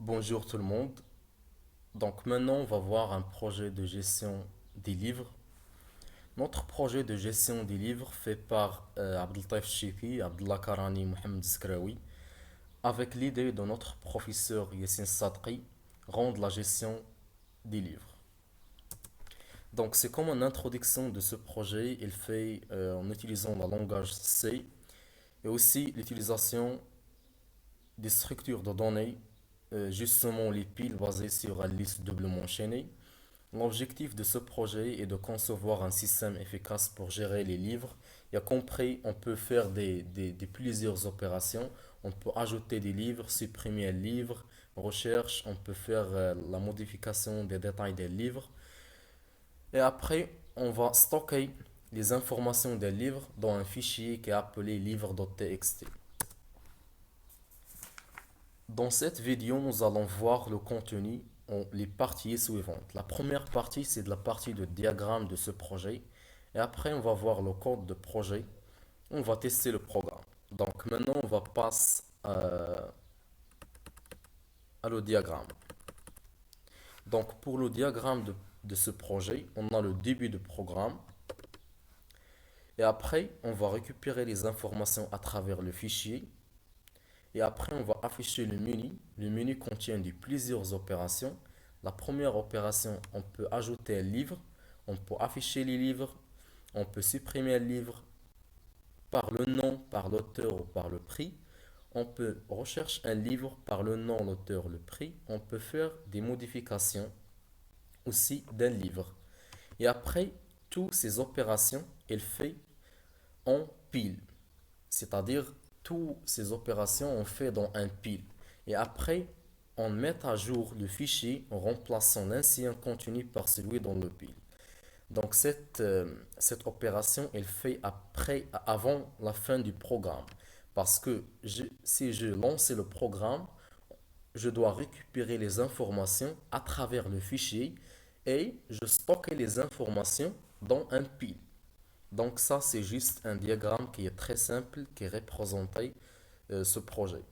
Bonjour tout le monde. Donc maintenant, on va voir un projet de gestion des livres. Notre projet de gestion des livres fait par Abdeltaif Chiki, Abdullah Karani, Mohamed Zkraoui, avec l'idée de notre professeur Yassine Sadri, rendre la gestion des livres. Donc c'est comme une introduction de ce projet, il fait en utilisant le langage C et aussi l'utilisation des structures de données, justement les piles basées sur une liste doublement enchaînée. L'objectif de ce projet est de concevoir un système efficace pour gérer les livres. Et à compris, on peut faire plusieurs opérations. On peut ajouter des livres, supprimer un livre, recherche, on peut faire la modification des détails des livres. Et après, on va stocker les informations des livres dans un fichier qui est appelé livre.txt. Dans cette vidéo, nous allons voir le contenu en les parties suivantes. La première partie, c'est de la partie de diagramme de ce projet. Et après, on va voir le code de projet. On va tester le programme. Donc maintenant, on va passer à le diagramme. Donc pour le diagramme de ce projet, on a le début du programme. Et après, on va récupérer les informations à travers le fichier. Et après, on va afficher le menu. Le menu contient plusieurs opérations. La première opération, on peut ajouter un livre, on peut afficher les livres, on peut supprimer un livre par le nom, par l'auteur ou par le prix. On peut rechercher un livre par le nom, l'auteur, le prix. On peut faire des modifications aussi d'un livre. Et après, toutes ces opérations, elles fait en pile. C'est-à-dire, toutes ces opérations on fait dans un pile. Et après, on met à jour le fichier en remplaçant l'ancien contenu par celui dans le pile. Donc cette opération, elle fait avant la fin du programme. Parce que si je lance le programme, je dois récupérer les informations à travers le fichier et je stocke les informations dans un pile. Donc ça, c'est juste un diagramme qui est très simple, qui représente ce projet.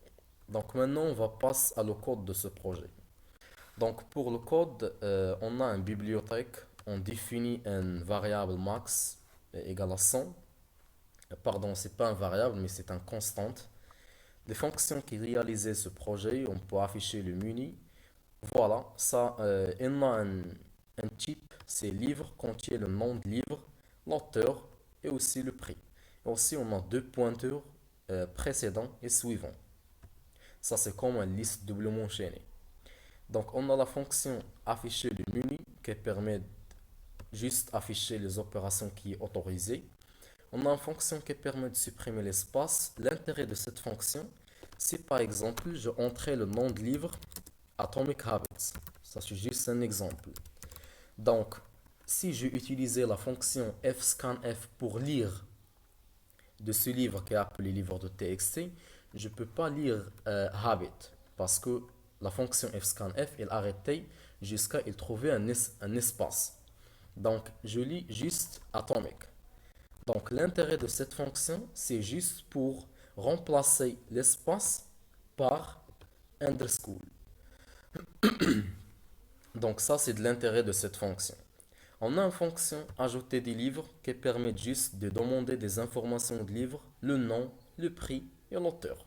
Donc maintenant, on va passer à le code de ce projet. Donc pour le code, on a une bibliothèque, on définit une variable max égale à 100. Pardon, c'est pas un variable, mais c'est un constante. Les fonctions qui réalisaient ce projet, on peut afficher le menu. Voilà, ça, on a un type, c'est livre, contient le nom de livre, l'auteur et aussi le prix. Et aussi, on a deux pointeurs précédents et suivants. Ça, c'est comme une liste doublement enchaînée. Donc, on a la fonction afficher le menu qui permet juste afficher les opérations qui est autorisées. On a une fonction qui permet de supprimer l'espace. L'intérêt de cette fonction, c'est par exemple, je entrais le nom de livre Atomic Habits. Ça, c'est juste un exemple. Donc, si j'ai utilisé la fonction fscanf pour lire de ce livre qui est appelé livre de TXT, je ne peux pas lire habit parce que la fonction fscanf, elle arrêtait jusqu'à il trouver un espace. Donc, je lis juste atomic. Donc, l'intérêt de cette fonction, c'est juste pour remplacer l'espace par underscore. Donc, ça, c'est de l'intérêt de cette fonction. On a une fonction ajouter des livres qui permet juste de demander des informations de livres, le nom, le prix et l'auteur.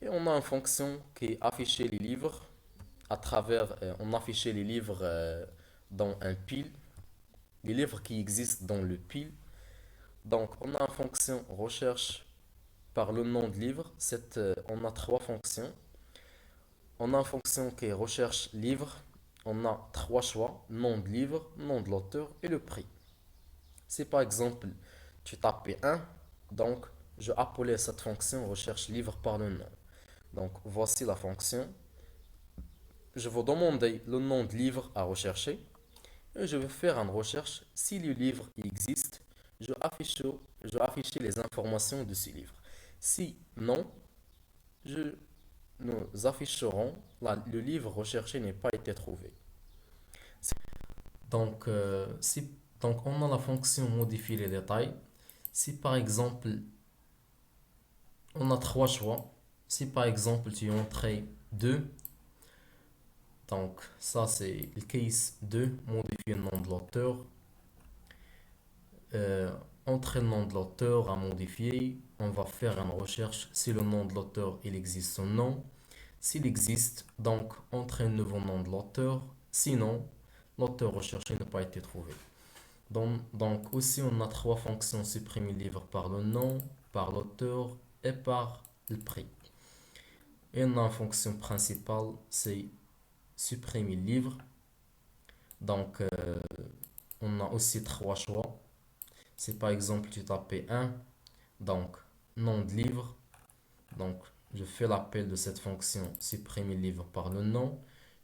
Et on a une fonction qui est afficher les livres à travers, on affiche les livres dans un pile, les livres qui existent dans le pile. Donc on a une fonction recherche par le nom de livre. On a trois fonctions. On a une fonction qui est recherche livre. On a trois choix, nom de livre, nom de l'auteur et le prix. Si par exemple tu tapes un, donc je appelais cette fonction recherche livre par le nom. Donc voici la fonction. Je vais demander le nom de livre à rechercher et je vais faire une recherche. Si le livre existe, je affiche, je vais afficher les informations de ce livre. Si non, je, nous afficherons le livre recherché n'est pas été trouvé. Donc, donc on a la fonction modifier les détails. Si par exemple, on a trois choix. Si par exemple tu entrais 2. Donc, ça, c'est le case 2. Modifier le nom de l'auteur. Euh, Entrer le nom de l'auteur à modifier. On va faire une recherche si le nom de l'auteur il existe ou non. S'il existe, donc entrer un nouveau nom de l'auteur. Sinon, l'auteur recherché n'a pas été trouvé. Donc aussi, on a trois fonctions supprimer le livre par le nom, par l'auteur et par le prix. Et on a une fonction principale, c'est supprimer le livre. Donc, on a aussi trois choix. C'est par exemple, tu tapes un, donc nom de livre. Donc, je fais l'appel de cette fonction supprimer le livre par le nom.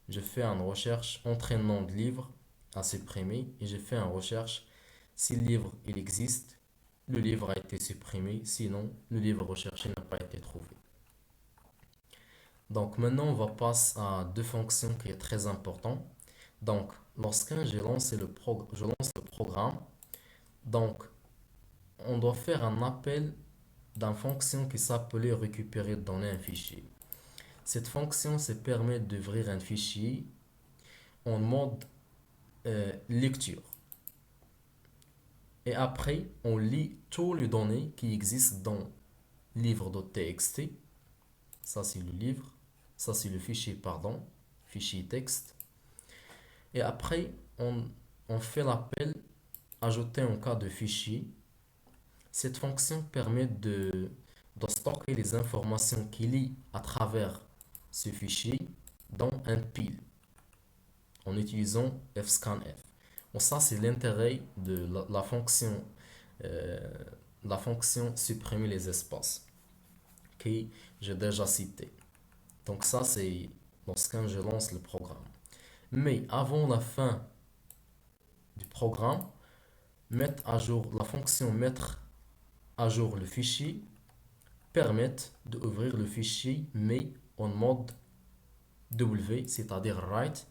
Je fais une recherche entre un nom de livre à supprimer et je fais une recherche si le livre il existe, le livre a été supprimé, sinon le livre recherché n'a pas été trouvé. Donc maintenant on va passer à deux fonctions qui est très important. Donc lorsque je lance le programme, donc on doit faire un appel d'une fonction qui s'appelait récupérer dans un fichier. Cette fonction se permet d'ouvrir un fichier en mode lecture. Et après, on lit toutes les données qui existent dans livre.txt. Ça, c'est le livre. Ça, c'est le fichier, pardon. Fichier texte. Et après, on fait l'appel ajouter un cas de fichier. Cette fonction permet de stocker les informations qu'il lit à travers ce fichier dans un pile en utilisant fscanf. Bon, ça, c'est l'intérêt de euh, la fonction supprimer les espaces que j'ai déjà cité. Donc ça, c'est lorsque je lance le programme. Mais avant la fin du programme, mettre à jour la fonction mettre à jour le fichier permet d'ouvrir le fichier mais en mode W, c'est-à-dire write.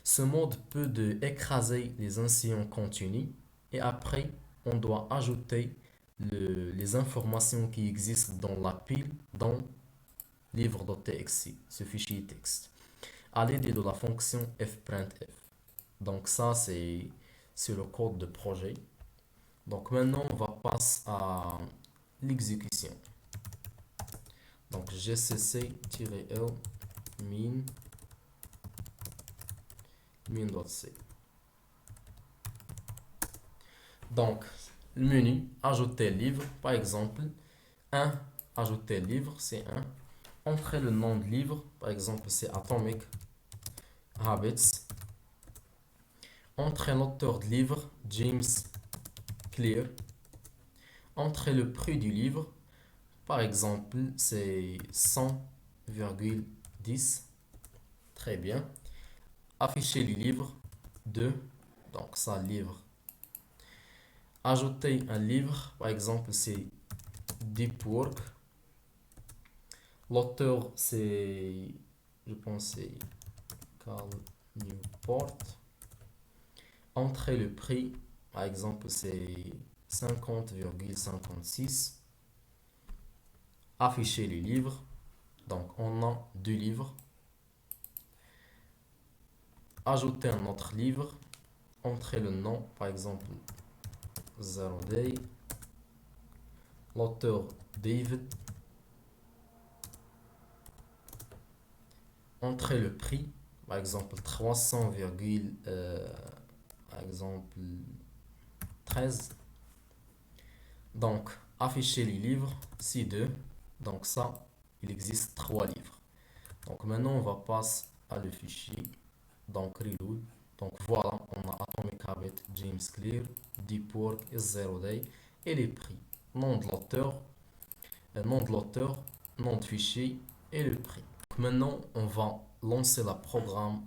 Ce mode peut écraser les anciens contenus et après on doit ajouter les informations qui existent dans la pile dans livre.txt, ce fichier texte, à l'aide de la fonction fprintf. Donc ça c'est le code de projet. Donc maintenant on va passer à l'exécution. Donc gcc-l min.c. Donc le menu ajouter livre, par exemple 1, ajouter livre, c'est 1. Entrer le nom de livre, par exemple c'est Atomic Habits. Entrer l'auteur de livre, James Clear. Entrer le prix du livre, par exemple c'est 100,10. Très bien. Afficher les livres, 2. Donc ça, livre. Ajouter un livre, par exemple c'est Deep Work. L'auteur c'est, je pense c'est Carl Newport. Entrer le prix, par exemple c'est 50,56. Afficher les livres, donc on a deux livres. Ajouter un autre livre, entrer le nom, par exemple Zero Day, l'auteur David, entrer le prix, par exemple 300, par exemple 13. Donc afficher les livres, C2. Donc ça, il existe trois livres. Donc maintenant on va passer à le fichier. Donc reload. Donc voilà, on a Atomic Habit, James Clear, Deep Work et Zero Day et les prix. Nom de l'auteur, nom de fichier et le prix. Donc maintenant on va lancer la programme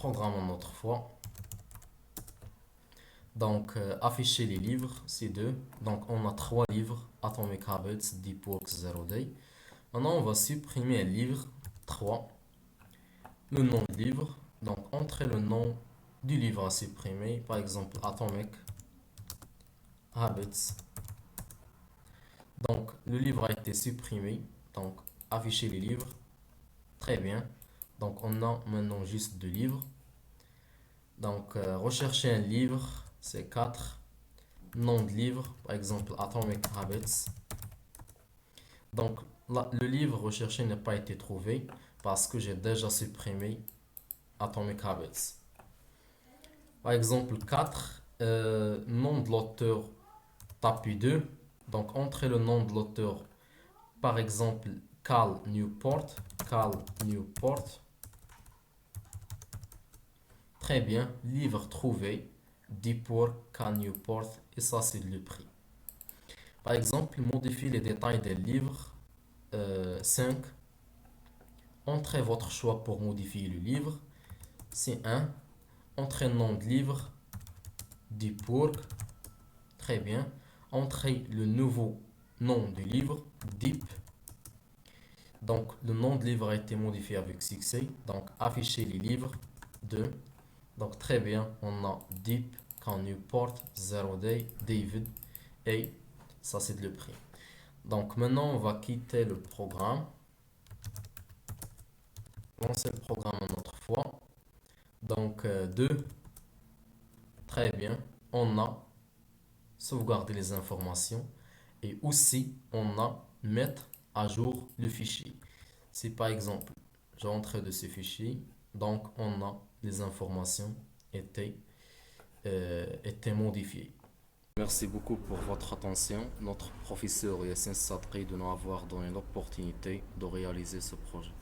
en autre fois. Donc afficher les livres, c'est 2. Donc on a trois livres, Atomic Habits, Deep Work, Zero Day. Maintenant on va supprimer un livre, 3. Le nom du livre, donc entrer le nom du livre à supprimer, par exemple Atomic Habits. Donc le livre a été supprimé, donc afficher les livres, Très bien. Donc, on a maintenant juste deux livres. Donc, rechercher un livre, c'est 4. Nom de livre, par exemple Atomic Habits. Donc, là, le livre recherché n'a pas été trouvé parce que j'ai déjà supprimé Atomic Habits. Par exemple, 4. Nom de l'auteur, tapis 2. Donc, entrez le nom de l'auteur, par exemple Cal Newport. Cal Newport. Très bien. Livre trouvé. Deep Cal Newport. Et ça, c'est le prix. Par exemple, modifiez les détails des livres. 5. Entrez votre choix pour modifier le livre. C'est 1. Entrez nom de livre. Deep Work. Très bien. Entrez le nouveau nom du livre. Deep. Donc, le nom de livre a été modifié avec succès. Donc, afficher les livres. 2. Donc, très bien. On a Deep, Cal Newport, Zero Day, David. Et ça, c'est le prix. Donc, maintenant, on va quitter le programme. Lancer le programme une autre fois. Donc, 2. Très bien. On a sauvegarder les informations et aussi on a mettre à jour le fichier. Si par exemple j'entre de ce fichier, donc on a les informations étaient modifiées. Merci beaucoup pour votre attention. Notre professeur Yassine Sadri de nous avoir donné l'opportunité de réaliser ce projet.